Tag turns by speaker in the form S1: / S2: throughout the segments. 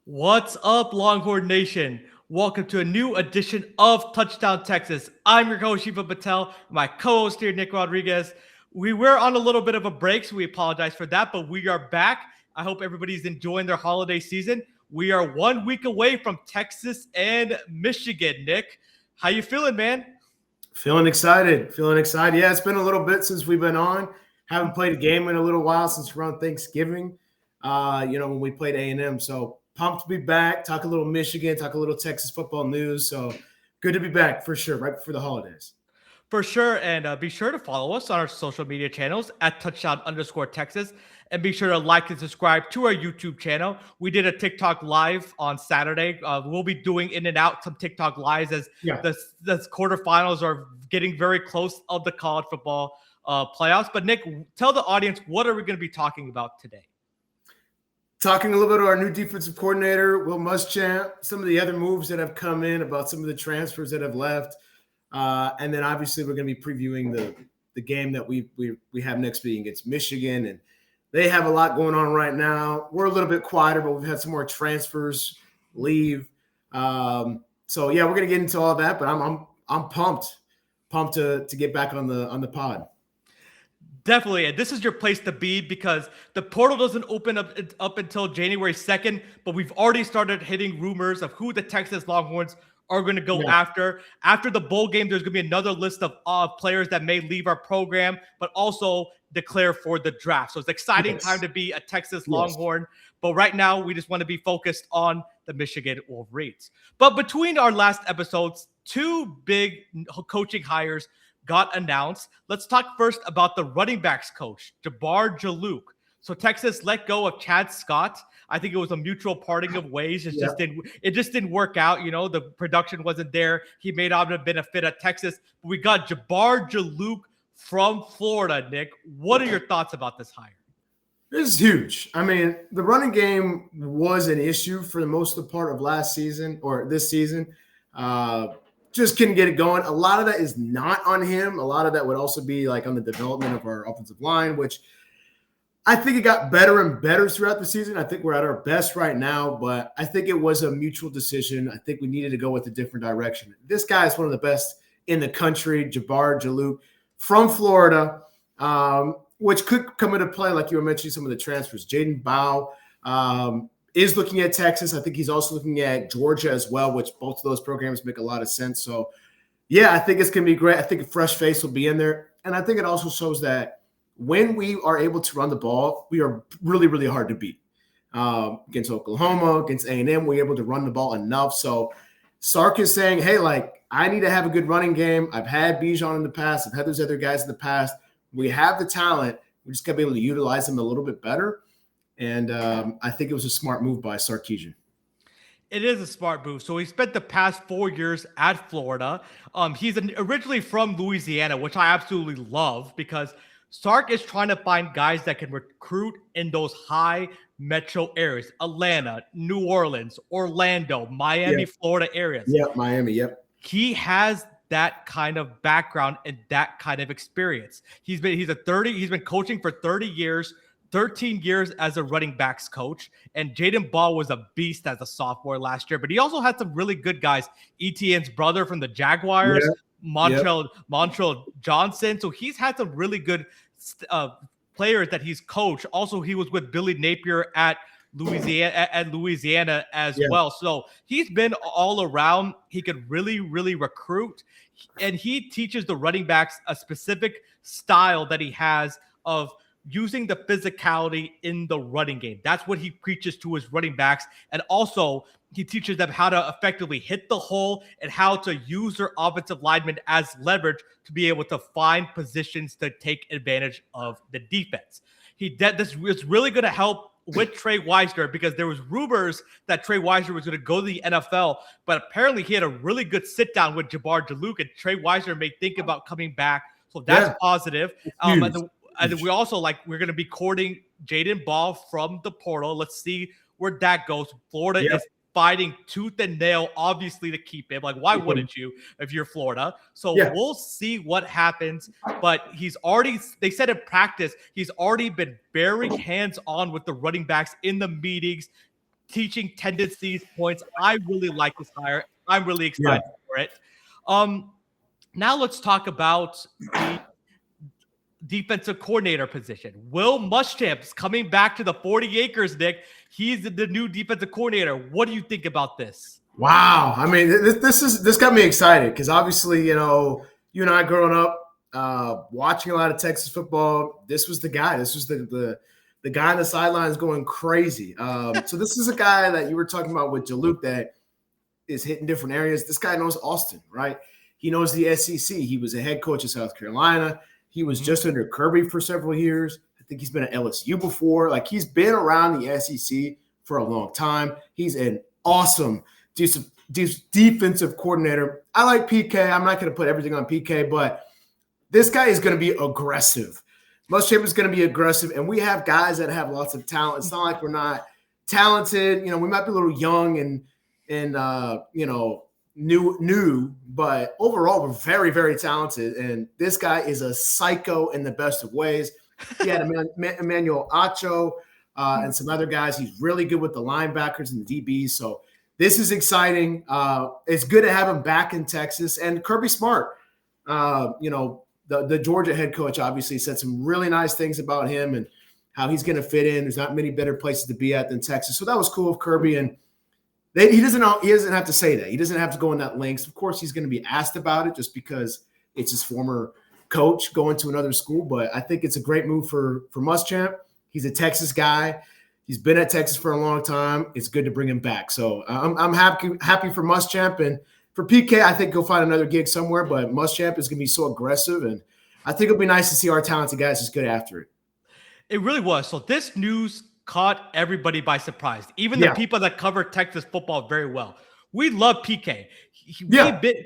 S1: What's up, Longhorn Nation? Welcome to a new edition of Touchdown Texas. I'm your coach, Shiva Patel, my co-host here, Nick Rodriguez. We were on a little bit of a break, so we apologize for that, but we are back. I hope everybody's enjoying their holiday season. We are 1 week away from Texas and Michigan. Nick, how you feeling, man?
S2: Feeling excited. Yeah, it's been a little bit since we've been on. Haven't played a game in a little while since around Thanksgiving, when we played A&M. So pumped to be back, talk a little Michigan, talk a little Texas football news. So good to be back for sure, right before the holidays.
S1: For sure, and be sure to follow us on our social media channels at touchdown_Texas, and be sure to like and subscribe to our YouTube channel. We did a TikTok live on Saturday. We'll be doing in and out some TikTok lives as the quarterfinals are getting very close of the college football playoffs. But Nick, tell the audience, what are we going to be talking about today?
S2: Talking a little bit about our new defensive coordinator, Will Muschamp, some of the other moves that have come in, about some of the transfers that have left. And then obviously we're going to be previewing the game that we have next week against Michigan, and they have a lot going on right now. We're a little bit quieter, but we've had some more transfers leave. So yeah, we're going to get into all that, but I'm pumped to get back on the pod.
S1: Definitely, and this is your place to be because the portal doesn't open up until January 2nd, but we've already started hitting rumors of who the Texas Longhorns are going to go after. After the bowl game, there's going to be another list of players that may leave our program, but also declare for the draft. So it's an exciting time to be a Texas Longhorn. But right now, we just want to be focused on the Michigan Wolverines. But between our last episodes, two big coaching hires got announced. Let's talk first about the running backs coach, Jabbar Jalouk. So Texas let go of Chad Scott. I think it was a mutual parting of ways. It just didn't work out. The production wasn't there. He may not have been a fit at Texas. But we got Jabbar Jalouk from Florida. Nick, what are your thoughts about this hire?
S2: This is huge. I mean, the running game was an issue for the most of the part of last season or this season. Just couldn't get it going. A lot of that is not on him. A lot of that would also be like on the development of our offensive line, which I think it got better and better throughout the season. I think we're at our best right now, but I think it was a mutual decision. I think we needed to go with a different direction. This guy is one of the best in the country, Jabbar Jalouk from Florida, which could come into play, like you were mentioning, some of the transfers. Jaden Bow is looking at Texas. I think he's also looking at Georgia as well, which both of those programs make a lot of sense. So, yeah, I think it's going to be great. I think a fresh face will be in there. And I think it also shows that when we are able to run the ball, we are really, really hard to beat. Against Oklahoma, against A&M, we're able to run the ball enough. So Sark is saying, hey, I need to have a good running game. I've had Bijan in the past. I've had those other guys in the past. We have the talent. We just got to be able to utilize them a little bit better. And I think it was a smart move by Sarkisian.
S1: It is a smart move. So he spent the past 4 years at Florida. He's originally from Louisiana, which I absolutely love because Sark is trying to find guys that can recruit in those high metro areas: Atlanta, New Orleans, Orlando, Miami, Florida areas.
S2: Yep, Miami, yep.
S1: He has that kind of background and that kind of experience. He's been coaching for 30 years. 13 years as a running backs coach, and Jaden Ball was a beast as a sophomore last year, but he also had some really good guys. Etienne's brother from the Jaguars, Montrell Johnson. So he's had some really good players that he's coached. Also, he was with Billy Napier at Louisiana as well. So he's been all around. He could really, really recruit, and he teaches the running backs a specific style that he has of using the physicality in the running game. That's what he preaches to his running backs. And also, he teaches them how to effectively hit the hole and how to use their offensive linemen as leverage to be able to find positions to take advantage of the defense. This is really going to help with Trey Weisner because there was rumors that Trey Weisner was going to go to the NFL, but apparently he had a really good sit down with Jabbar Jalouk, and Trey Weisner may think about coming back. So that's positive. And we also we're going to be courting Jaden Ball from the portal. Let's see where that goes. Florida is fighting tooth and nail, obviously, to keep him. Like, why wouldn't you if you're Florida? So we'll see what happens. But they said in practice, he's already been very hands-on with the running backs in the meetings, teaching tendencies, points. I really like this hire. I'm really excited for it. Now let's talk about the defensive coordinator position. Will Muschamp's coming back to the 40 acres, Nick. He's the new defensive coordinator. What do you think about this?
S2: Wow. I mean, this got me excited because obviously, you and I growing up, watching a lot of Texas football, this was the guy. This was the guy on the sidelines going crazy. So this is a guy that you were talking about with Jaluk that is hitting different areas. This guy knows Austin, right? He knows the SEC. He was a head coach of South Carolina. He was just under Kirby for several years. I think he's been at LSU before. Like, he's been around the SEC for a long time. He's an awesome defensive coordinator. I like PK. I'm not going to put everything on PK, but this guy is going to be aggressive. Muschamp is going to be aggressive, and we have guys that have lots of talent. It's not like we're not talented. We might be a little young and new, but overall we're very, very talented. And this guy is a psycho in the best of ways. He had Emmanuel Acho and some other guys. He's really good with the linebackers and the DBs. So this is exciting. It's good to have him back in Texas. And Kirby Smart, the Georgia head coach, obviously said some really nice things about him and how he's going to fit in. There's not many better places to be at than Texas. So that was cool of Kirby. And he doesn't have to say that. He doesn't have to go in that lengths. Of course, he's going to be asked about it just because it's his former coach going to another school. But I think it's a great move for Muschamp. He's a Texas guy. He's been at Texas for a long time. It's good to bring him back. So I'm happy for Muschamp. And for PK, I think he'll find another gig somewhere. But Muschamp is going to be so aggressive. And I think it'll be nice to see our talented guys just get after it.
S1: It really was. So this news caught everybody by surprise, even the people that cover Texas football very well. We love PK.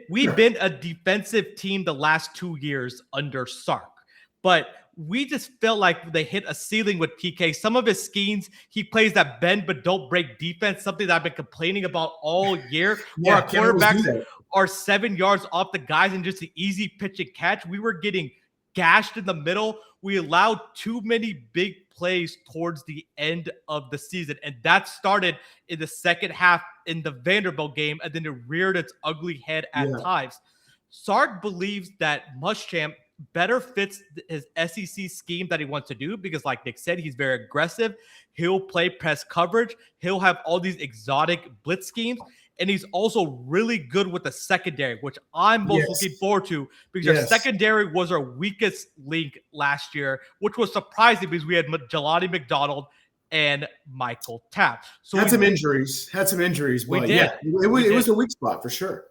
S1: We've been a defensive team the last 2 years under Sark, but we just felt like they hit a ceiling with PK. Some of his schemes, he plays that bend but don't break defense, something that I've been complaining about all year, where our quarterbacks are 7 yards off the guys and just an easy pitch and catch. We were getting gashed in the middle. We allowed too many big plays towards the end of the season, and that started in the second half in the Vanderbilt game, and then it reared its ugly head at times. Sark believes that Muschamp better fits his SEC scheme that he wants to do because, like Nick said, he's very aggressive. He'll play press coverage. He'll have all these exotic blitz schemes. And he's also really good with the secondary, which I'm most looking forward to because our secondary was our weakest link last year, which was surprising because we had Jelani McDonald and Michael Tapp. So
S2: had some injuries, but it was a weak spot for sure.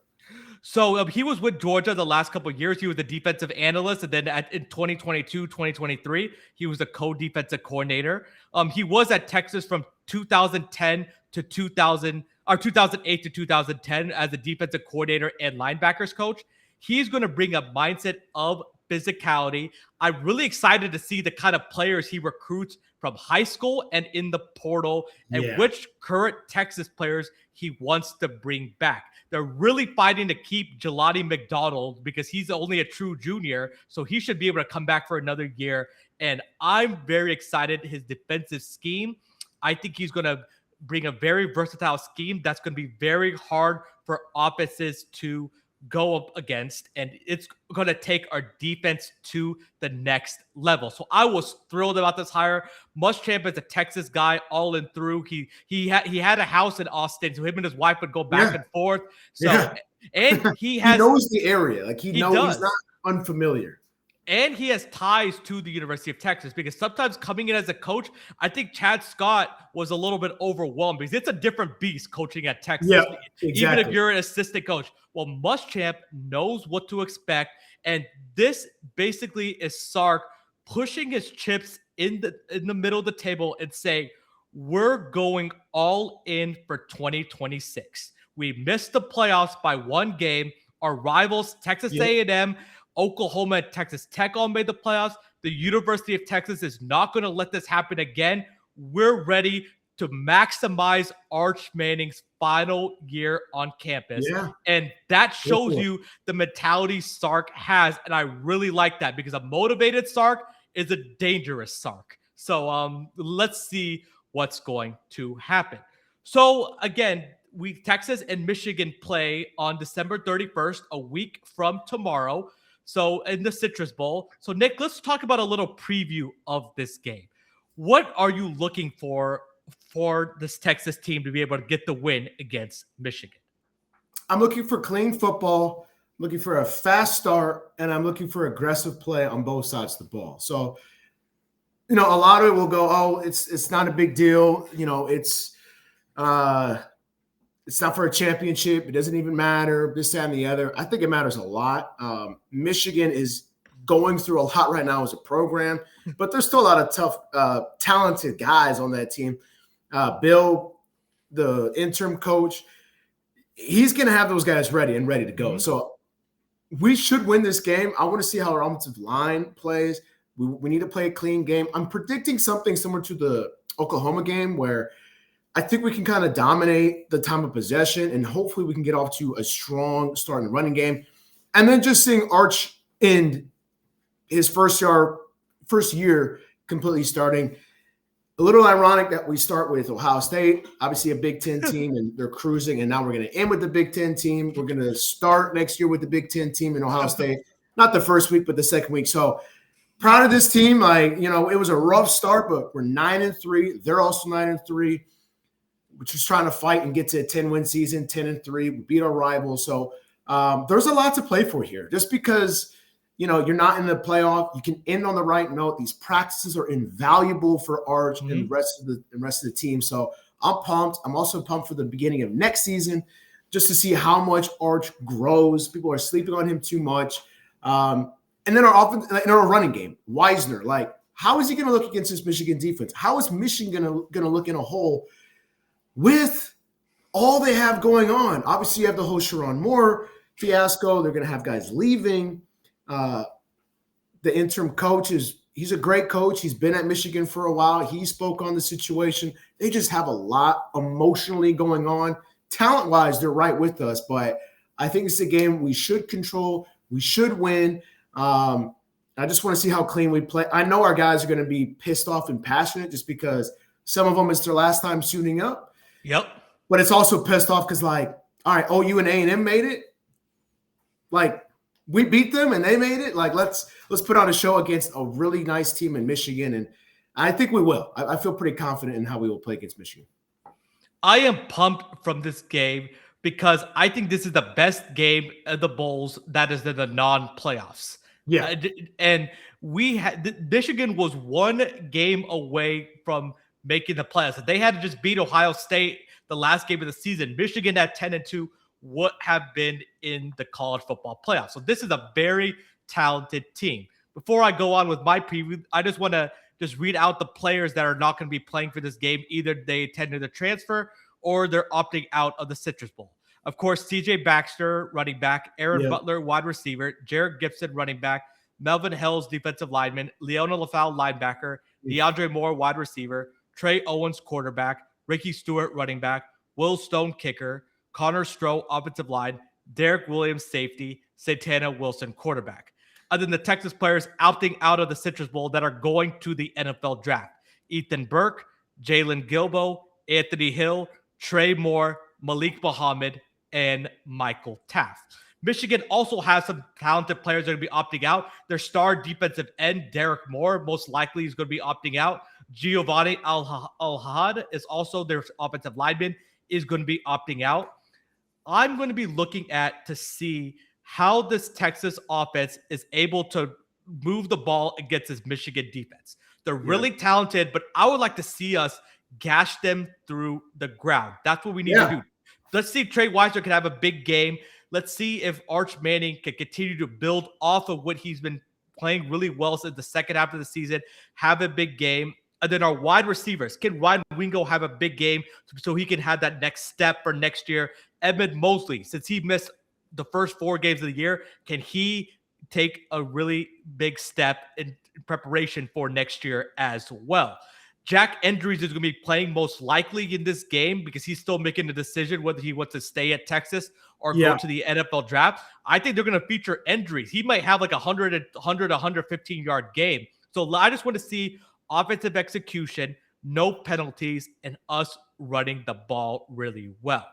S1: So he was with Georgia the last couple of years. He was the defensive analyst. And then in 2022, 2023, he was a co-defensive coordinator. He was at Texas from 2010 to 2008 to 2010 as a defensive coordinator and linebackers coach. He's going to bring a mindset of physicality. I'm really excited to see the kind of players he recruits from high school and in the portal and which current Texas players he wants to bring back. They're really fighting to keep Jelani McDonald because he's only a true junior, so he should be able to come back for another year. And I'm very excited. His defensive scheme, I think he's going to bring a very versatile scheme that's going to be very hard for offenses to go up against, and it's going to take our defense to the next level. So I was thrilled about this hire. Muschamp is a Texas guy all in through. He had a house in Austin, so him and his wife would go back and forth. So and he
S2: knows the area. Like he knows he's not unfamiliar.
S1: And he has ties to the University of Texas because sometimes coming in as a coach, I think Chad Scott was a little bit overwhelmed because it's a different beast coaching at Texas.
S2: Yeah, exactly.
S1: Even if you're an assistant coach. Well, Muschamp knows what to expect. And this basically is Sark pushing his chips in the middle of the table and saying, we're going all in for 2026. We missed the playoffs by one game. Our rivals, Texas A&M, Oklahoma and Texas Tech all made the playoffs. The University of Texas is not going to let this happen again. We're ready to maximize Arch Manning's final year on campus.
S2: Yeah.
S1: And that shows you the mentality Sark has. And I really like that because a motivated Sark is a dangerous Sark. So let's see what's going to happen. So again, Texas and Michigan play on December 31st, a week from tomorrow. So in the Citrus Bowl. So Nick, let's talk about a little preview of this game. What are you looking for this Texas team to be able to get the win against Michigan?
S2: I'm looking for clean football, looking for a fast start, and I'm looking for aggressive play on both sides of the ball. So, a lot of it will go, oh, it's not a big deal. It's not for a championship. It doesn't even matter, this, that, and the other. I think it matters a lot. Michigan is going through a lot right now as a program, but there's still a lot of tough, talented guys on that team. Bill, the interim coach, he's going to have those guys ready to go. Mm-hmm. So we should win this game. I want to see how our offensive line plays. We need to play a clean game. I'm predicting something similar to the Oklahoma game where I think we can kind of dominate the time of possession, and hopefully we can get off to a strong start in the running game. And then just seeing Arch in his first year completely starting. A little ironic that we start with Ohio State, obviously a Big Ten team, and they're cruising, and now we're going to end with the Big Ten team. We're going to start next year with the Big Ten team in Ohio State, not the first week, but the second week. So proud of this team. It was a rough start, but we're 9-3. They're also 9-3. We're just trying to fight and get to a 10-win season, 10-3. We beat our rivals. So there's a lot to play for here. Just because – you're not in the playoff, you can end on the right note. These practices are invaluable for Arch and the rest of the team. So I'm pumped. I'm also pumped for the beginning of next season, just to see how much Arch grows. People are sleeping on him too much. And then our offense, in our running game, Wisner, how is he going to look against this Michigan defense? How is Michigan going to look in a hole with all they have going on? Obviously, you have the whole Sharon Moore fiasco. They're going to have guys leaving. The interim coach he's a great coach. He's been at Michigan for a while. He spoke on the situation. They just have a lot emotionally going on. Talent-wise, they're right with us, but I think it's a game we should control. We should win. I just want to see how clean we play. I know our guys are going to be pissed off and passionate just because some of them it's their last time suiting up.
S1: Yep.
S2: But it's also pissed off because, all right, OU and A&M made it. We beat them and they made it. Let's put on a show against a really nice team in Michigan, and I think we will. I feel pretty confident in how we will play against Michigan.
S1: I am pumped from this game because I think this is the best game of the bowls that is in the non-playoffs.
S2: Yeah,
S1: and Michigan was one game away from making the playoffs. If they had to just beat Ohio State the last game of the season, Michigan at 10-2. Would have been in the college football playoffs. So this is a very talented team. Before I go on with my preview, I just want to read out the players that are not going to be playing for this game. Either they intended to transfer or they're opting out of the Citrus Bowl. Of course, CJ Baxter, running back, Aaron Butler, wide receiver, Jared Gibson, running back, Melvin Hills, defensive lineman, Leona LaFau, linebacker, DeAndre Moore, wide receiver, Trey Owens, quarterback, Ricky Stewart, running back, Will Stone, kicker, Connor Stroh, offensive line, Derek Williams, safety, Santana Wilson, quarterback. Other than the Texas players opting out of the Citrus Bowl that are going to the NFL draft, Ethan Burke, Jalen Gilbo, Anthony Hill, Trey Moore, Malik Muhammad, and Michael Taft. Michigan also has some talented players that are going to be opting out. Their star defensive end, Derek Moore, most likely is going to be opting out. Giovanni Al-Had is also their offensive lineman, is going to be opting out. I'm going to be looking at to see how this Texas offense is able to move the ball against this Michigan defense. They're really talented, but I would like to see us gash them through the ground. That's what we need to do. Let's see if Trey Wisner can have a big game. Let's see if Arch Manning can continue to build off of what he's been playing really well since the second half of the season, have a big game. And then our wide receivers, can Ryan Wingo have a big game so he can have that next step for next year? Edmund Mosley, since he missed the first 4 games of the year, can he take a really big step in preparation for next year as well? Jack Andrews is going to be playing most likely in this game because he's still making the decision whether he wants to stay at Texas or go to the NFL draft. I think they're going to feature Andrews. He might have like a 115-yard game. So I just want to see offensive execution, no penalties, and us running the ball really well.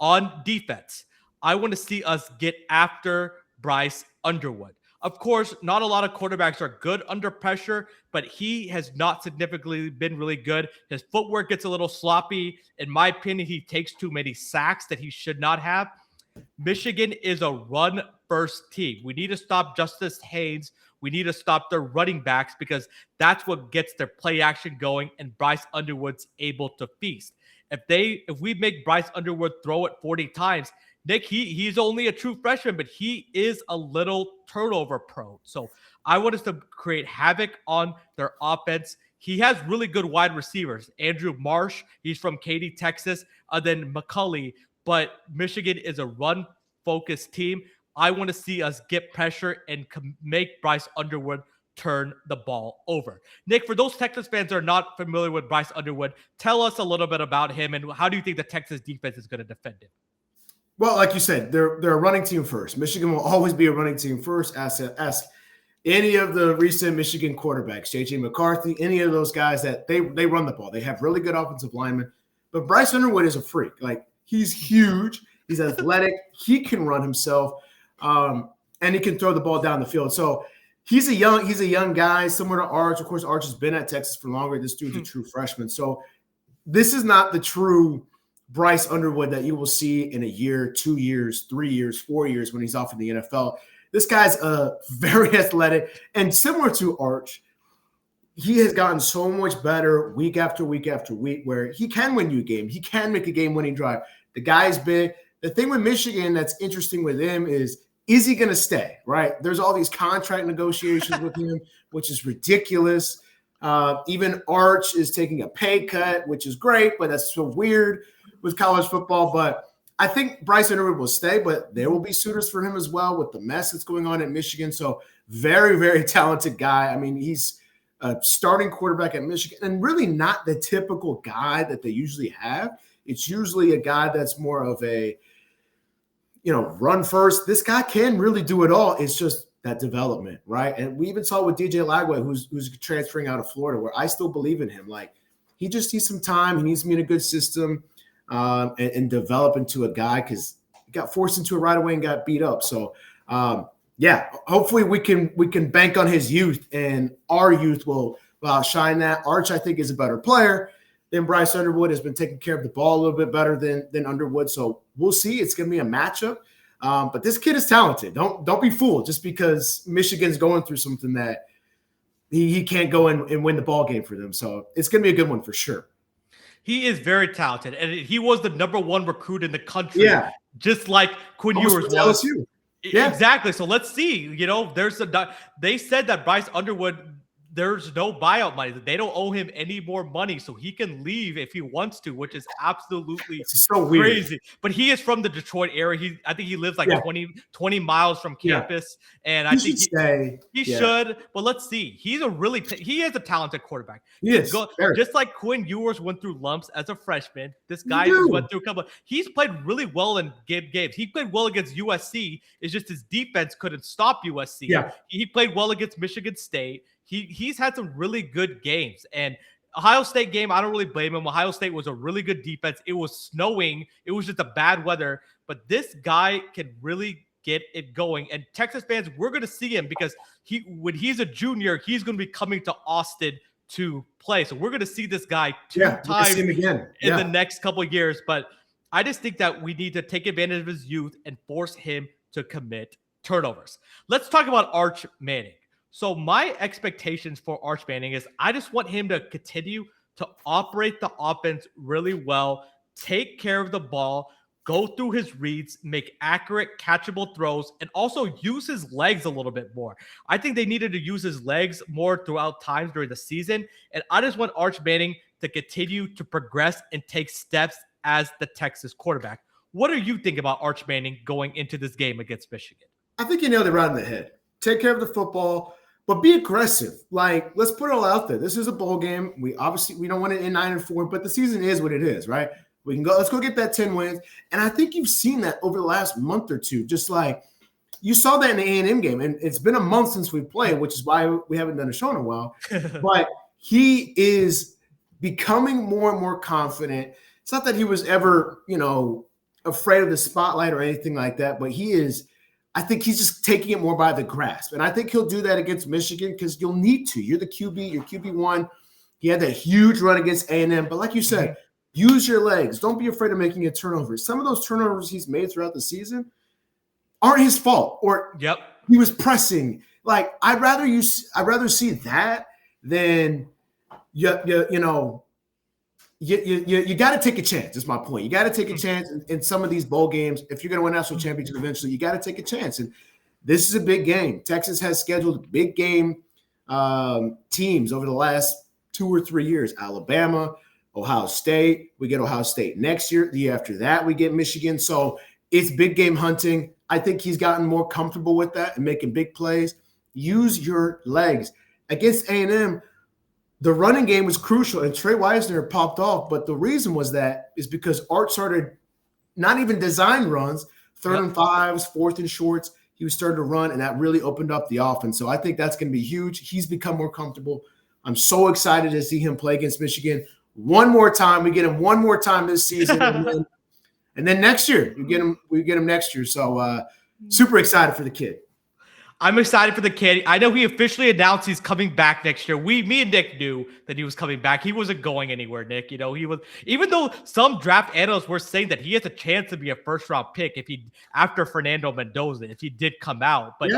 S1: On defense, I want to see us get after Bryce Underwood. Of course, not a lot of quarterbacks are good under pressure, but he has not significantly been really good. His footwork gets a little sloppy. In my opinion, he takes too many sacks that he should not have. Michigan is a run-first team. We need to stop Justice Haynes. We need to stop their running backs because that's what gets their play action going, and Bryce Underwood's able to feast. If we make Bryce Underwood throw it 40 times, Nick, he's only a true freshman, but he is a little turnover prone. So I want us to create havoc on their offense. He has really good wide receivers. Andrew Marsh, he's from Katy, Texas, then McCulley. But Michigan is a run-focused team. I want to see us get pressure and make Bryce Underwood turn the ball over. Nick, for those Texas fans that are not familiar with Bryce Underwood, tell us a little bit about him and how do you think the Texas defense is going to defend him?
S2: Well, like you said, they're a running team first. Michigan will always be a running team first. Ask any of the recent Michigan quarterbacks, J.J. McCarthy, any of those guys that they run the ball. They have really good offensive linemen. But Bryce Underwood is a freak. Like, he's huge. He's athletic. He can run himself, and he can throw the ball down the field. So he's a young guy, similar to Arch. Of course, Arch has been at Texas for longer. This dude's a true freshman. So this is not the true Bryce Underwood that you will see in a year, 2 years, 3 years, 4 years when he's off in the NFL. This guy's very athletic, and similar to Arch, he has gotten so much better week after week after week where he can win you a game. He can make a game-winning drive. The guy's big. The thing with Michigan that's interesting with him is he going to stay, right? There's all these contract negotiations with him, which is ridiculous. Even Arch is taking a pay cut, which is great, but that's so weird with college football. But I think Bryce Underwood will stay, but there will be suitors for him as well with the mess that's going on at Michigan. So very, very talented guy. I mean, he's a starting quarterback at Michigan and really not the typical guy that they usually have. It's usually a guy that's more of a, run first. This guy can really do it all. It's just that development, right? And we even saw with DJ Lagway, who's transferring out of Florida, where I still believe in him. Like, he just needs some time. He needs to be in a good system and develop into a guy because he got forced into it right away and got beat up. So, hopefully we can bank on his youth, and our youth will shine that. Arch, I think, is a better player than Bryce Underwood, has been taking care of the ball a little bit better than Underwood. So we'll see. It's going to be a matchup. But this kid is talented. Don't be fooled just because Michigan's going through something that he can't go and win the ball game for them. So it's going to be a good one for sure.
S1: He is very talented, and he was the number one recruit in the country, just like Quinn Ewers was.
S2: LSU.
S1: Yeah, exactly. So let's see. They said that Bryce Underwood, there's no buyout money. They don't owe him any more money, so he can leave if he wants to, which is absolutely
S2: so weird.
S1: Crazy. But he is from the Detroit area. I think he lives like 20 miles from campus, and I think he should. But let's see. He is a talented quarterback. Just like Quinn Ewers went through lumps as a freshman. This guy went through a couple. He's played really well in games. He played well against USC. It's just his defense couldn't stop USC.
S2: Yeah.
S1: He played well against Michigan State. He's had some really good games. And Ohio State game, I don't really blame him. Ohio State was a really good defense. It was snowing. It was just a bad weather. But this guy can really get it going. And Texas fans, we're going to see him because when he's a junior, he's going to be coming to Austin to play. So we're going to see this guy two times in the next couple of years. But I just think that we need to take advantage of his youth and force him to commit turnovers. Let's talk about Arch Manning. So my expectations for Arch Manning is I just want him to continue to operate the offense really well, take care of the ball, go through his reads, make accurate, catchable throws, and also use his legs a little bit more. I think they needed to use his legs more throughout times during the season, and I just want Arch Manning to continue to progress and take steps as the Texas quarterback. What do you think about Arch Manning going into this game against Michigan?
S2: I think you nailed it right on the head. Take care of the football. but be aggressive. Like, let's put it all out there. This is a bowl game. We don't want it in 9-4, but the season is what it is, right? We can go. Let's go get that 10 wins. And I think you've seen that over the last month or two. Just like you saw that in the A&M game, and it's been a month since we played, which is why we haven't done a show in a while. But he is becoming more and more confident. It's not that he was ever, afraid of the spotlight or anything like that, but he is. I think he's just taking it more by the grasp. And I think he'll do that against Michigan because you'll need to. You're the QB, you're QB1. He had that huge run against A&M. But like you said, use your legs. Don't be afraid of making a turnover. Some of those turnovers he's made throughout the season aren't his fault. Or he was pressing. Like, I'd rather see that than you got to take a chance. That's my point. You got to take a chance in some of these bowl games. If you're going to win national championship eventually, you got to take a chance. And this is a big game. Texas has scheduled big game teams over the last 2 or 3 years. Alabama, Ohio State. We get Ohio State next year. The year after that, we get Michigan. So it's big game hunting. I think he's gotten more comfortable with that and making big plays. Use your legs. Against A&M, the running game was crucial, and Trey Wisner popped off. But the reason was that is because Art started not even design runs, 3rd and 5s, 4th and shorts. He was starting to run, and that really opened up the offense. So I think that's going to be huge. He's become more comfortable. I'm so excited to see him play against Michigan one more time. We get him one more time this season, and then next year we get him next year. So super excited for the kid.
S1: I'm excited for the kid. I know he officially announced he's coming back next year. Me and Nick knew that he was coming back. He wasn't going anywhere, Nick. He was, even though some draft analysts were saying that he has a chance to be a first-round pick after Fernando Mendoza, if he did come out. But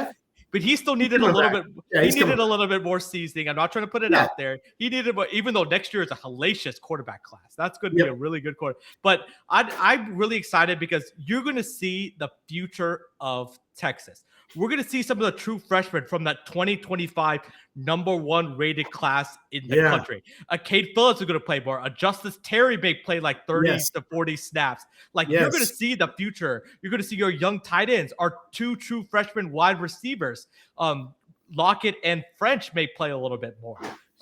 S1: he still needed a little bit. He needed a little bit more seasoning. I'm not trying to put it out there. He needed, even though next year is a hellacious quarterback class, that's going to be a really good quarter. But I'm really excited because you're going to see the future of Texas. We're going to see some of the true freshmen from that 2025 #1 rated class in the country. Cade Phillips is going to play more. Justice Terry may play like 30 to 40 snaps. You're going to see the future. You're going to see your young tight ends. Our 2 true freshman wide receivers, Lockett and French, may play a little bit more.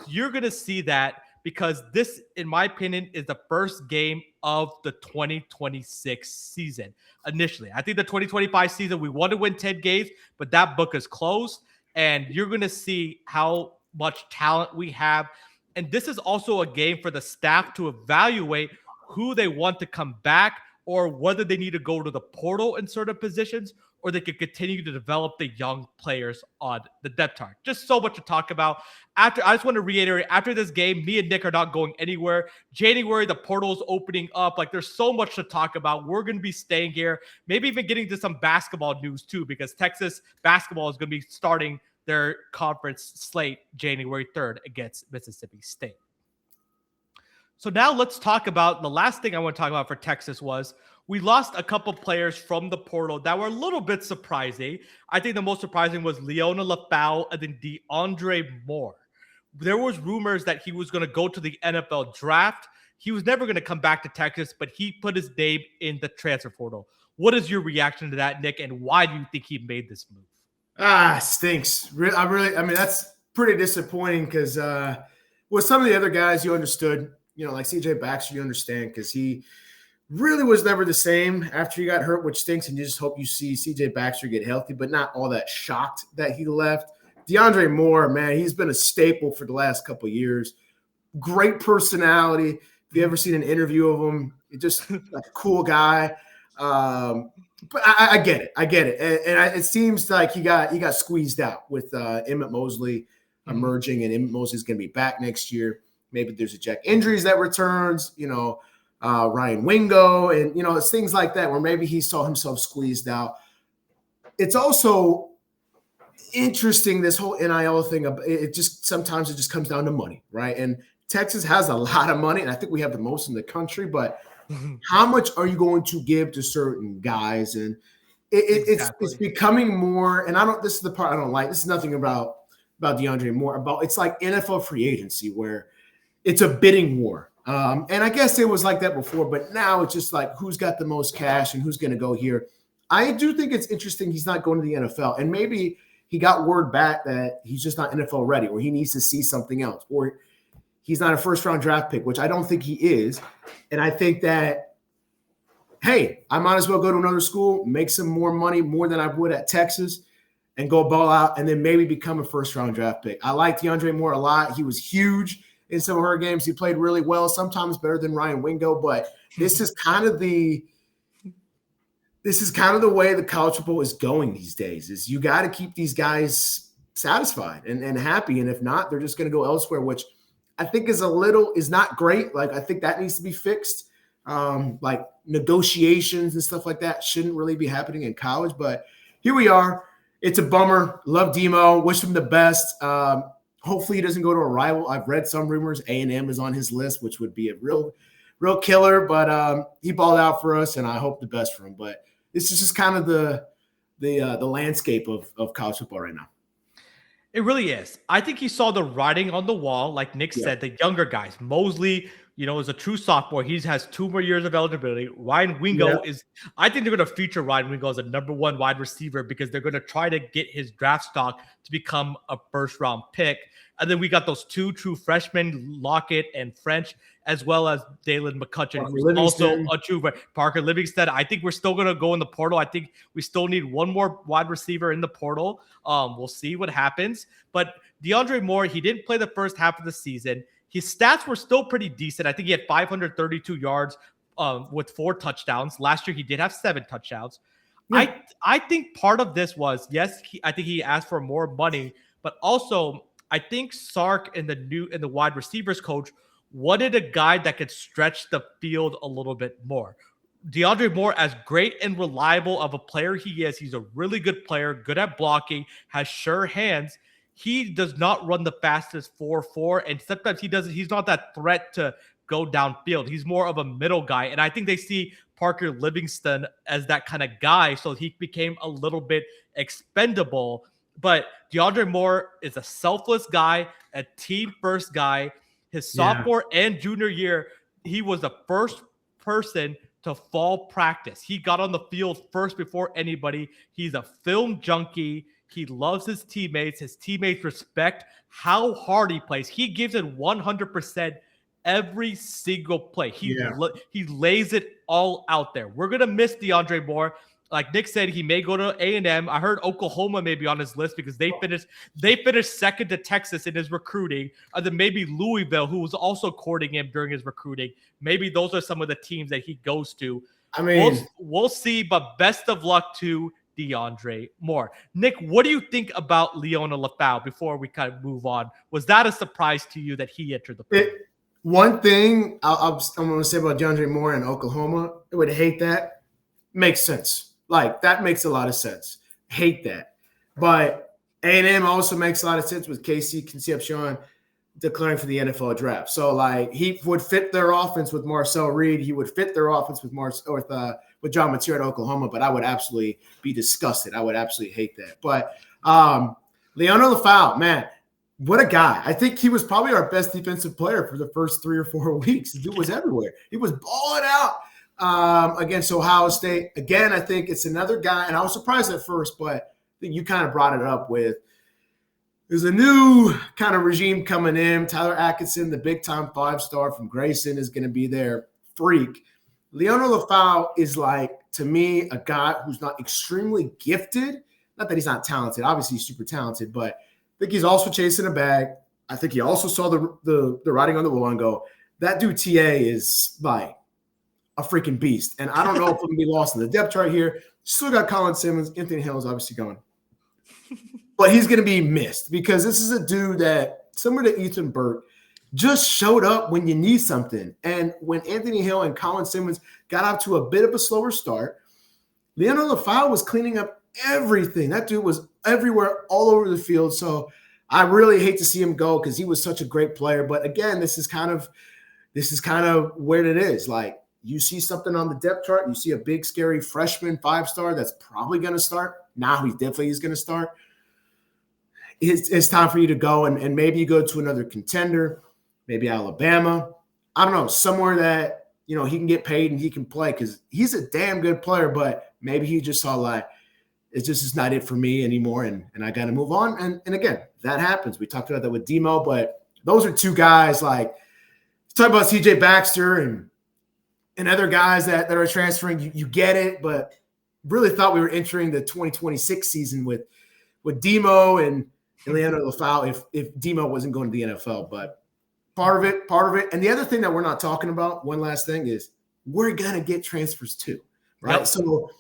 S1: You're going to see that because this, in my opinion, is the first game of the 2026 season. Initially, I think the 2025 season, we want to win 10 games, but that book is closed, and you're going to see how much talent we have. And this is also a game for the staff to evaluate who they want to come back or whether they need to go to the portal in certain positions or they could continue to develop the young players on the depth chart. Just so much to talk about. I just want to reiterate, after this game, me and Nick are not going anywhere. January, the portal is opening up. There's so much to talk about. We're going to be staying here, maybe even getting to some basketball news too, because Texas basketball is going to be starting their conference slate January 3rd against Mississippi State. So now let's talk about the last thing I want to talk about for Texas was we lost a couple players from the portal that were a little bit surprising. I think the most surprising was Leona LaFau and then DeAndre Moore. There was rumors that he was going to go to the NFL draft. He was never going to come back to Texas, but he put his name in the transfer portal. What is your reaction to that, Nick, and why do you think he made this move?
S2: Stinks. I mean, that's pretty disappointing because with some of the other guys you understood, like CJ Baxter, you understand because he really was never the same after he got hurt, which stinks, and you just hope you see CJ Baxter get healthy, but not all that shocked that he left. DeAndre Moore, man, he's been a staple for the last couple of years. Great personality. If you ever seen an interview of him, just like a cool guy. But I get it. And it seems like he got squeezed out with Emmett Mosley emerging, and Emmett Mosley's going to be back next year. Maybe there's a Jack Injuries that returns, Ryan Wingo, and, it's things like that where maybe he saw himself squeezed out. It's also interesting, this whole NIL thing. Sometimes it just comes down to money, right? And Texas has a lot of money, and I think we have the most in the country, but how much are you going to give to certain guys? And it's becoming more, and this is the part I don't like. This is nothing about DeAndre Moore, it's like NFL free agency where it's a bidding war. And I guess it was like that before, but now it's just like who's got the most cash and who's going to go here. I do think it's interesting he's not going to the NFL, and maybe he got word back that he's just not NFL ready, or he needs to see something else, or he's not a first-round draft pick, which I don't think he is. And I think that, hey, I might as well go to another school, make some more money, more than I would at Texas, and go ball out, and then maybe become a first-round draft pick. I like DeAndre Moore a lot. He was huge in some of her games. He played really well, sometimes better than Ryan Wingo, but this is kind of the way the college football is going these days, is you got to keep these guys satisfied and happy. And if not, they're just going to go elsewhere, which I think is not great. Like, I think that needs to be fixed. Like negotiations and stuff like that shouldn't really be happening in college, but here we are. It's a bummer. Love Demo. Wish him the best. Hopefully he doesn't go to a rival. I've read some rumors A&M is on his list, which would be a real killer, but he balled out for us, and I hope the best for him. But this is just kind of the landscape of college football right now.
S1: It really is. I think he saw the writing on the wall, like Nick said, the younger guys. Mosley, is a true sophomore. He has 2 more years of eligibility. Ryan Wingo I think they're going to feature Ryan Wingo as a number 1 wide receiver because they're going to try to get his draft stock to become a first-round pick. And then we got those 2 true freshmen, Lockett and French, as well as Dalen McCutcheon, who's also a true Parker Livingston. I think we're still going to go in the portal. I think we still need 1 more wide receiver in the portal. We'll see what happens. But DeAndre Moore, he didn't play the first half of the season. His stats were still pretty decent. I think he had 532 yards with 4 touchdowns. Last year, he did have 7 touchdowns. Yeah. I think part of this was, I think he asked for more money, but also I think Sark and the wide receivers coach wanted a guy that could stretch the field a little bit more. DeAndre Moore, as great and reliable of a player he is, he's a really good player, good at blocking, has sure hands. He does not run the fastest 4.4, and sometimes he's not that threat to go downfield. He's more of a middle guy, and I think they see Parker Livingston as that kind of guy, so he became a little bit expendable. But DeAndre Moore is a selfless guy, a team-first guy. His sophomore and junior year, he was the first person to fall practice. He got on the field first before anybody. He's a film junkie. He loves his teammates. His teammates respect how hard he plays. He gives it 100% every single play. He lays it all out there. We're going to miss DeAndre Moore. Like Nick said, he may go to A&M. I heard Oklahoma may be on his list because they finished second to Texas in his recruiting. And then maybe Louisville, who was also courting him during his recruiting. Maybe those are some of the teams that he goes to. I mean, we'll see, but best of luck to DeAndre Moore. Nick, what do you think about Leona Lafau before we kind of move on? Was that a surprise to you that he entered the pool?
S2: One thing I'm going to say about DeAndre Moore in Oklahoma, I would hate that. Makes sense. Like, that makes a lot of sense. Hate that. But A&M also makes a lot of sense with Casey Concepcion declaring for the NFL draft. So, like, he would fit their offense with Marcel Reed. He would fit their offense with John Mateer at Oklahoma, but I would absolutely be disgusted. I would absolutely hate that. But Leona Lafau, man, what a guy. I think he was probably our best defensive player for the first 3 or 4 weeks. The dude was everywhere. He was balling out against Ohio State. Again, I think it's another guy, and I was surprised at first, but I think you kind of brought it up with there's a new kind of regime coming in. Tyler Atkinson, the big-time 5-star from Grayson, is going to be their freak. Leona Lafau is, like, to me, a guy who's not extremely gifted. Not that he's not talented. Obviously, he's super talented, but I think he's also chasing a bag. I think he also saw the writing on the wall and go, that dude TA is, like, a freaking beast. And I don't know if we're going to be lost in the depth chart here. Still got Colin Simmons. Anthony Hill is obviously going. But he's going to be missed because this is a dude that, similar to Ethan Burke, just showed up when you need something. And when Anthony Hill and Colin Simmons got out to a bit of a slower start, Leona Lafau was cleaning up everything. That dude was everywhere, all over the field. So I really hate to see him go because he was such a great player. But again, this is kind of where it is. Like, you see something on the depth chart, you see a big, scary freshman 5-star that's probably going to start. Now he definitely is going to start. It's time for you to go, and maybe you go to another contender, maybe Alabama. I don't know, somewhere that, he can get paid and he can play because he's a damn good player, but maybe he just saw, like, it's just not it for me anymore, and I got to move on. And again, that happens. We talked about that with Demo, but those are two guys like talk about CJ Baxter and other guys that are transferring. You get it, but really thought we were entering the 2026 season with Demo and Leonardo Lafau if Demo wasn't going to the NFL. But part of it. And the other thing that we're not talking about, one last thing, is we're going to get transfers too, right? Yep. So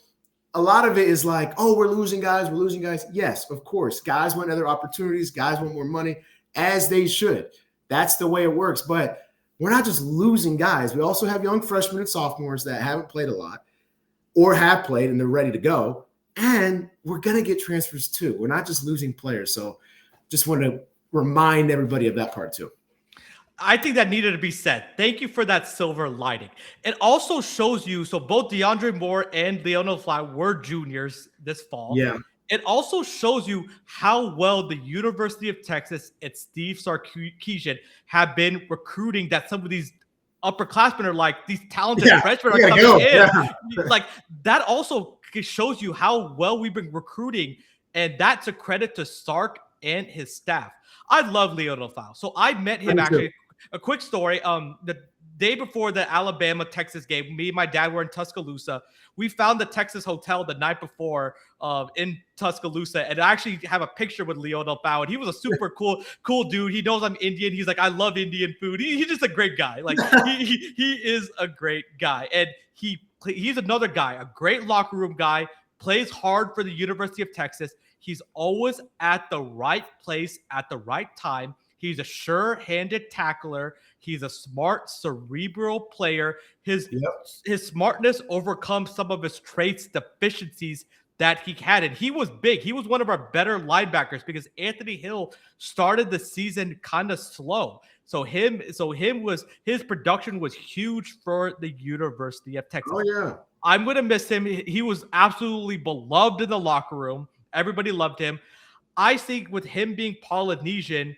S2: a lot of it is like, oh, we're losing guys. Yes, of course. Guys want other opportunities. Guys want more money, as they should. That's the way it works. But we're not just losing guys. We also have young freshmen and sophomores that haven't played a lot or have played and they're ready to go. And we're going to get transfers too. We're not just losing players. So just want to remind everybody of that part too.
S1: I think that needed to be said. Thank you for that silver lining. It also shows you, so both DeAndre Moore and Leonardo Lafau were juniors this fall.
S2: Yeah.
S1: It also shows you how well the University of Texas and Steve Sarkisian have been recruiting, that some of these upperclassmen are like, these talented freshmen are coming in. Yeah. Like, that also shows you how well we've been recruiting, and that's a credit to Sark and his staff. I love Leonardo Lafau. So I met him actually. A quick story. The day before the Alabama-Texas game, me and my dad were in Tuscaloosa. We found the Texas hotel the night before in Tuscaloosa, and I actually have a picture with Leonardo Lafau, and he was a super cool dude. He knows I'm Indian. He's like, I love Indian food. He's just a great guy. Like he is a great guy, and he's another guy, a great locker room guy, plays hard for the University of Texas. He's always at the right place at the right time. He's a sure-handed tackler. He's a smart, cerebral player. His smartness overcomes some of his traits, deficiencies that he had. And he was big. He was one of our better linebackers because Anthony Hill started the season kind of slow. So his production was huge for the University of Texas.
S2: Oh, yeah.
S1: I'm going to miss him. He was absolutely beloved in the locker room. Everybody loved him. I think with him being Polynesian,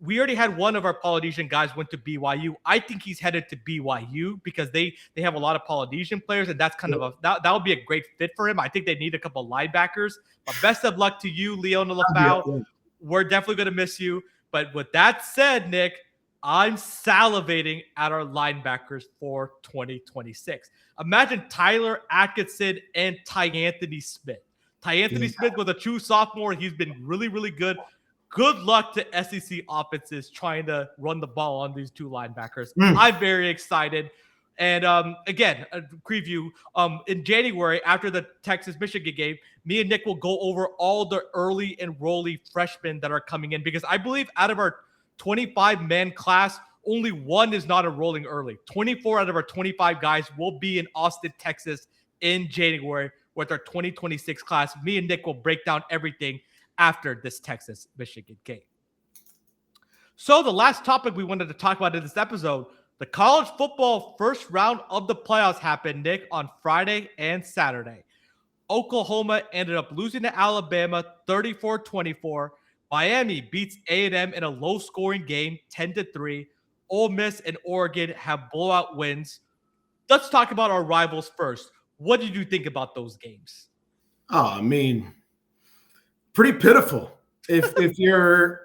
S1: we already had one of our Polynesian guys went to BYU. I think he's headed to BYU because they have a lot of Polynesian players, and that's kind of that would be a great fit for him. I think they need a couple of linebackers. But best of luck to you, Leonardo Lafau. We're definitely going to miss you. But with that said, Nick, I'm salivating at our linebackers for 2026. Imagine Tyler Atkinson and Anthony Smith. Anthony Smith was a true sophomore. He's been really, really good. Good luck to SEC offenses trying to run the ball on these two linebackers. I'm very excited. And again, a preview. In January, after the Texas-Michigan game, me and Nick will go over all the early enrollee freshmen that are coming in, because I believe out of our 25-man class, only one is not enrolling early. 24 out of our 25 guys will be in Austin, Texas in January with our 2026 class. Me and Nick will break down everything after this Texas-Michigan game. So the last topic we wanted to talk about in this episode, the college football first round of the playoffs happened, Nick, on Friday and Saturday. Oklahoma ended up losing to Alabama 34-24. Miami beats A&M in a low-scoring game 10-3. Ole Miss and Oregon have blowout wins. Let's talk about our rivals first. What did you think about those games?
S2: Oh, I mean, pretty pitiful. If you're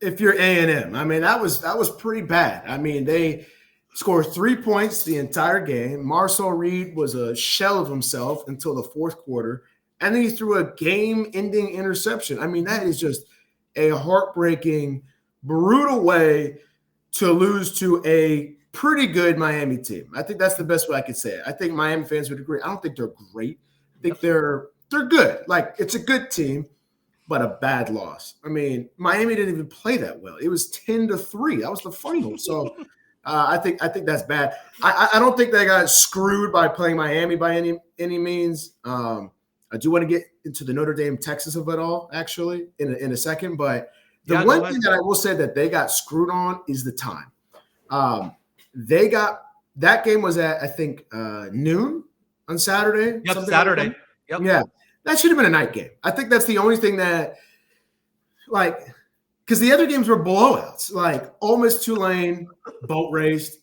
S2: A&M, I mean, that was pretty bad. I mean, they scored 3 points the entire game. Marcel Reed was a shell of himself until the fourth quarter, and then he threw a game-ending interception. I mean, that is just a heartbreaking, brutal way to lose to a pretty good Miami team. I think that's the best way I could say it. I think Miami fans would agree. I don't think they're great. I think they're good. Like, it's a good team, but a bad loss. I mean, Miami didn't even play that well. It was 10-3. That was the final. So I think that's bad. I don't think they got screwed by playing Miami by any means. I do want to get into the Notre Dame Texas of it all, actually, in a second. But the one thing that I will say that they got screwed on is the time. That game was at, I think, noon on Saturday.
S1: Yep, Saturday. Yep.
S2: Yeah, that should have been a night game. I think that's the only thing that, like, because the other games were blowouts. Like, Ole Miss Tulane, boat raced.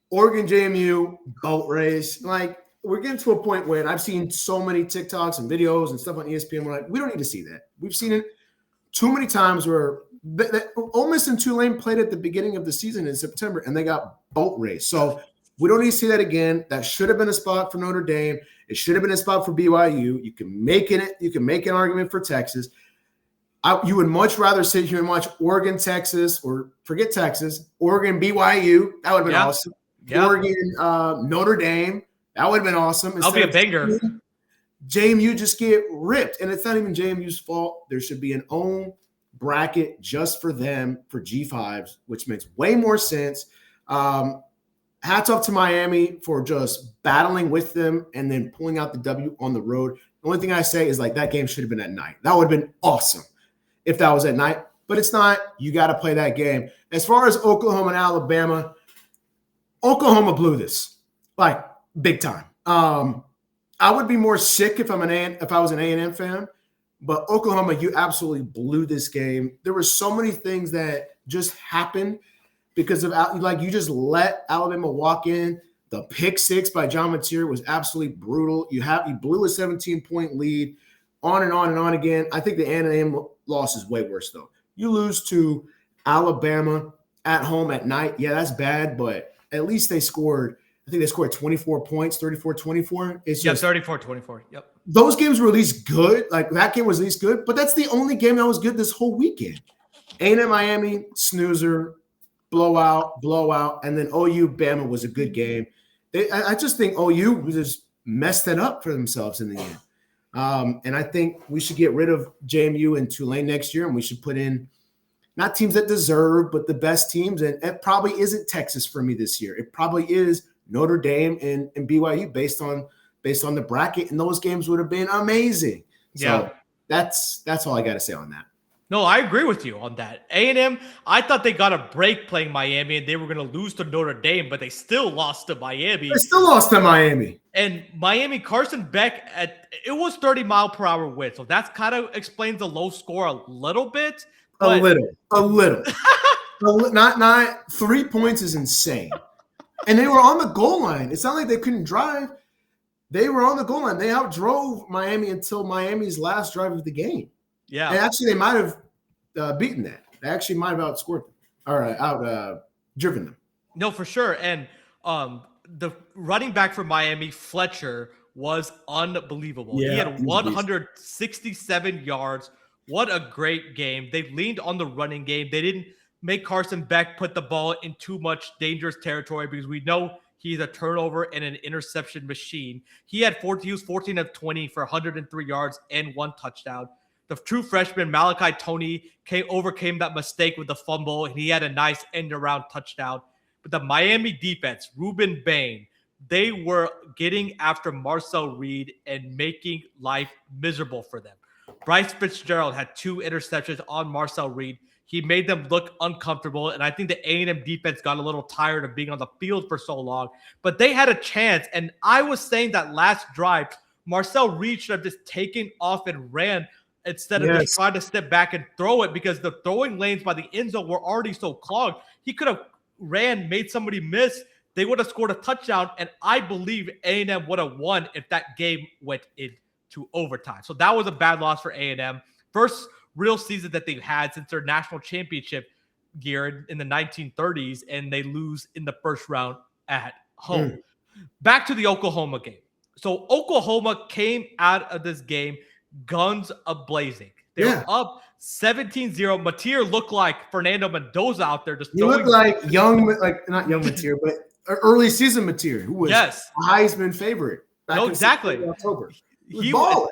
S2: Oregon JMU, boat race. Like, we're getting to a point where I've seen so many TikToks and videos and stuff on ESPN. We're like, we don't need to see that. We've seen it too many times where Ole Miss and Tulane played at the beginning of the season in September and they got boat raced. So we don't need to see that again. That should have been a spot for Notre Dame. It should have been a spot for BYU. You can make an argument for Texas. You would much rather sit here and watch Oregon, Texas, or forget Texas, Oregon, BYU. That would have been awesome. Yeah. Oregon, Notre Dame. That would have been awesome.
S1: That'll be a banger.
S2: JMU just get ripped. And it's not even JMU's fault. There should be an own bracket just for them for G5s, which makes way more sense. Hats off to Miami for just battling with them and then pulling out the W on the road. The only thing I say is like that game should have been at night. That would have been awesome if that was at night, but it's not. You got to play that game. As far as Oklahoma and Alabama, Oklahoma blew this like big time. I would be more sick if I was an A&M fan, but Oklahoma, you absolutely blew this game. There were so many things that just happened because of like you just let Alabama walk in. The pick six by John Mateer was absolutely brutal. You blew a 17-point lead, on and on and on again. I think the A&M loss is way worse though. You lose to Alabama at home at night. Yeah, that's bad, but at least they scored. I think they scored 24 points, 34-24. It's just
S1: 34-24. Yep.
S2: Those games were at least good. Like that game was at least good, but that's the only game that was good this whole weekend. A&M Miami, snoozer, blowout, and then OU Bama was a good game. I just think OU just messed it up for themselves in the end. And I think we should get rid of JMU and Tulane next year, and we should put in not teams that deserve, but the best teams. And it probably isn't Texas for me this year. It probably is Notre Dame and BYU based on the bracket, and those games would have been amazing. So that's all I got to say on that.
S1: No, I agree with you on that. A&M, I thought they got a break playing Miami and they were going to lose to Notre Dame, but they still lost to Miami.
S2: They still lost to Miami.
S1: And Miami, Carson Beck, it was 30-mile-per-hour wind, so that kind of explains the low score a little bit.
S2: A little. Not 3 points is insane. And they were on the goal line. It's not like they couldn't drive. They were on the goal line. They outdrove Miami until Miami's last drive of the game. Yeah. And actually, they might have beaten that. They actually might have outscored them or driven them.
S1: No, for sure. And the running back for Miami, Fletcher, was unbelievable. Yeah, he had 167 yards. What a great game. They leaned on the running game. They didn't make Carson Beck put the ball in too much dangerous territory because we know he's a turnover and an interception machine. He was 14 of 20 for 103 yards and 1 touchdown. The true freshman, Malachi Toney, overcame that mistake with the fumble, and he had a nice end-around touchdown. But the Miami defense, Ruben Bain, they were getting after Marcel Reed and making life miserable for them. Bryce Fitzgerald had 2 interceptions on Marcel Reed. He made them look uncomfortable, and I think the A&M defense got a little tired of being on the field for so long. But they had a chance, and I was saying that last drive, Marcel Reed should have just taken off and ran instead of just trying to step back and throw it because the throwing lanes by the end zone were already so clogged. He could have made somebody miss. They would have scored a touchdown, and I believe A&M would have won if that game went into overtime. So that was a bad loss for A&M. First real season that they've had since their national championship year in the 1930s, and they lose in the first round at home. Back to the Oklahoma game. So Oklahoma came out of this game guns a-blazing. They were up 17-0. Mateer looked like Fernando Mendoza out there.
S2: He looked like not young Mateer, but early season Mateer, who was a Heisman favorite.
S1: Exactly.
S2: October.
S1: He was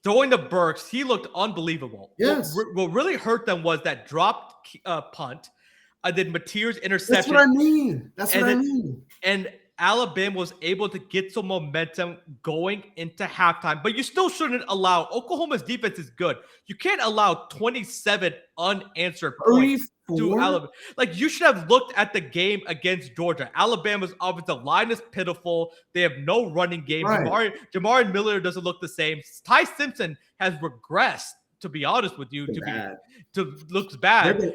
S1: throwing the Burks. He looked unbelievable.
S2: Yes.
S1: What really hurt them was that dropped punt. Then Mateer's interception.
S2: That's what I mean.
S1: And Alabama was able to get some momentum going into halftime, but you still shouldn't allow – Oklahoma's defense is good. You can't allow 27 unanswered points to Alabama. Like, you should have looked at the game against Georgia. Alabama's offensive line is pitiful. They have no running game. Right. Jamari Miller doesn't look the same. Ty Simpson has regressed, to be honest with you. Looks bad.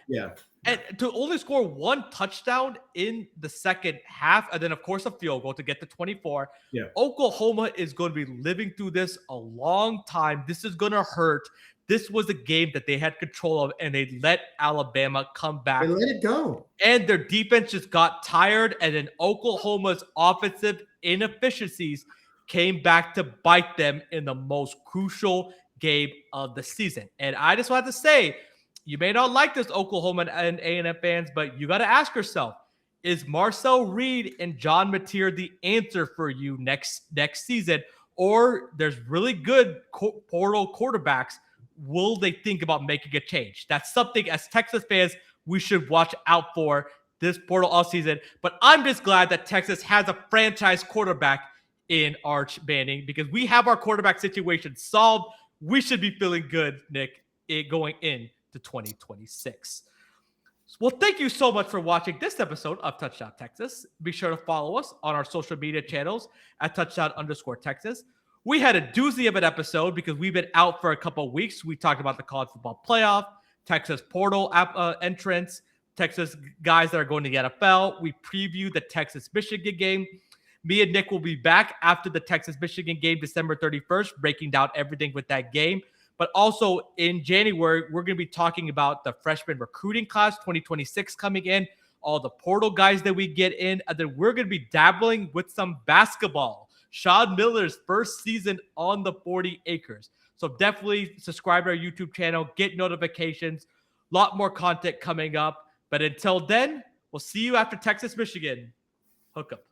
S1: And to only score one touchdown in the second half, and then, of course, a field goal to get to 24.
S2: Yeah.
S1: Oklahoma is going to be living through this a long time. This is going to hurt. This was a game that they had control of, and they let Alabama come back.
S2: They let it go.
S1: And their defense just got tired, and then Oklahoma's offensive inefficiencies came back to bite them in the most crucial game of the season. And I just want to say, you may not like this, Oklahoma and A&M fans, but you got to ask yourself, is Marcel Reed and John Mateer the answer for you next season? Or there's really good portal quarterbacks. Will they think about making a change? That's something as Texas fans we should watch out for this portal offseason. But I'm just glad that Texas has a franchise quarterback in Arch Manning, because we have our quarterback situation solved. We should be feeling good, Nick, going in to 2026. Well, thank you so much for watching this episode of Touchdown Texas. Be sure to follow us on our social media channels at touchdown_Texas. We had a doozy of an episode because we've been out for a couple of weeks. We talked about the college football playoff, Texas portal entrance, Texas guys that are going to the NFL. We previewed the Texas-Michigan game. Me and Nick will be back after the Texas-Michigan game, December 31st, breaking down everything with that game. But also in January, we're going to be talking about the freshman recruiting class 2026 coming in, all the portal guys that we get in, and then we're going to be dabbling with some basketball. Sean Miller's first season on the 40 acres. So definitely subscribe to our YouTube channel, get notifications, a lot more content coming up. But until then, we'll see you after Texas-Michigan. Hook up.